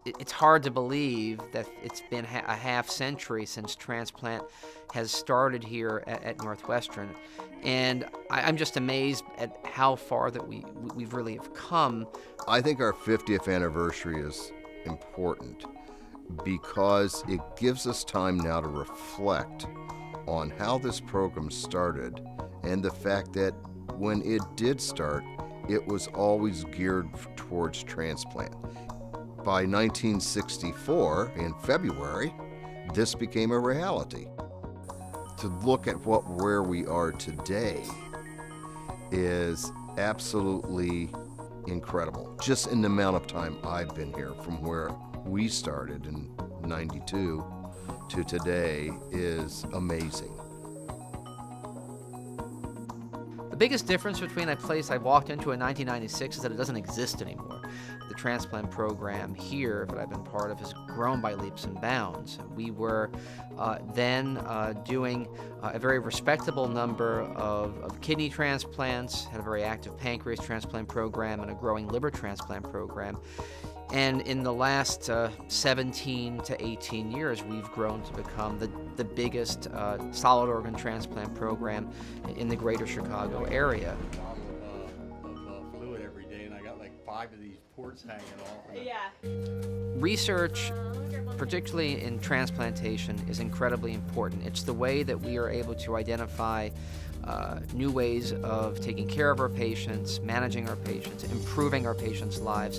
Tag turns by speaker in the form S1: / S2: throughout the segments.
S1: it's hard to believe that it's been a half century since transplant has started here at Northwestern. And I'm just amazed at how far that we've really have come.
S2: I think our 50th anniversary is important because it gives us time now to reflect on how this program started and the fact that when it did start, it was always geared towards transplant. By 1964, in February, this became a reality. To look at where we are today is absolutely incredible. Just in the amount of time I've been here, from where we started in '92 to today, is amazing.
S1: The biggest difference between a place I walked into in 1996 is that it doesn't exist anymore. The transplant program here that I've been part of has grown by leaps and bounds. We were then doing a very respectable number of kidney transplants, had a very active pancreas transplant program, and a growing liver transplant program. And in the last 17 to 18 years, we've grown to become the biggest solid organ transplant program in the greater Chicago area.
S3: Of fluid every day, and I got like 5 of these ports hanging off.
S4: Yeah.
S1: Research, particularly in transplantation, is incredibly important. It's the way that we are able to identify new ways of taking care of our patients, managing our patients, improving our patients' lives.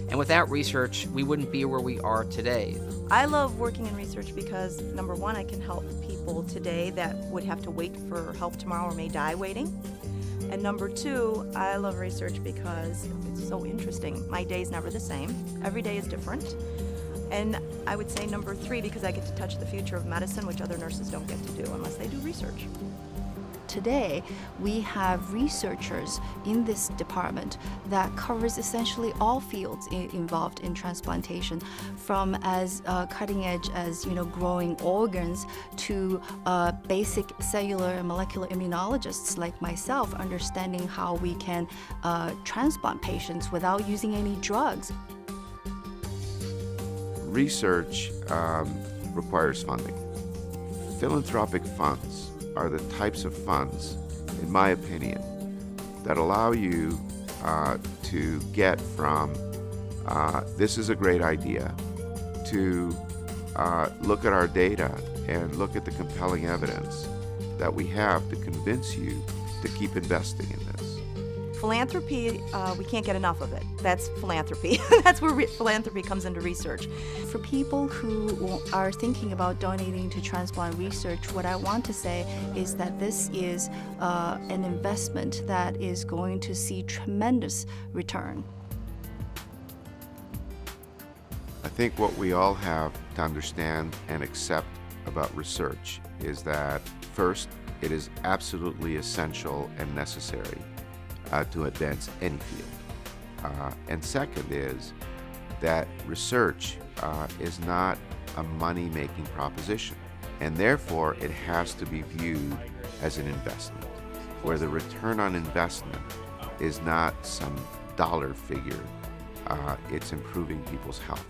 S1: And without research, we wouldn't be where we are today.
S4: I love working in research because, number one, I can help people today that would have to wait for help tomorrow or may die waiting. And number two, I love research because it's so interesting. My day's never the same. Every day is different. And I would say number three, because I get to touch the future of medicine, which other nurses don't get to do unless they do research.
S5: Today, we have researchers in this department that covers essentially all fields involved in transplantation, from as cutting edge as growing organs to basic cellular and molecular immunologists like myself, understanding how we can transplant patients without using any drugs.
S6: Research requires funding. Philanthropic funds are the types of funds, in my opinion, that allow you to get from this is a great idea to look at our data and look at the compelling evidence that we have to convince you to keep investing in this.
S4: Philanthropy, we can't get enough of it. That's philanthropy. That's where philanthropy comes into research.
S5: For people who are thinking about donating to transplant research, what I want to say is that this is an investment that is going to see tremendous return.
S6: I think what we all have to understand and accept about research is that, first, it is absolutely essential and necessary to advance any field. And second is that research is not a money-making proposition, and therefore it has to be viewed as an investment, where the return on investment is not some dollar figure, it's improving people's health.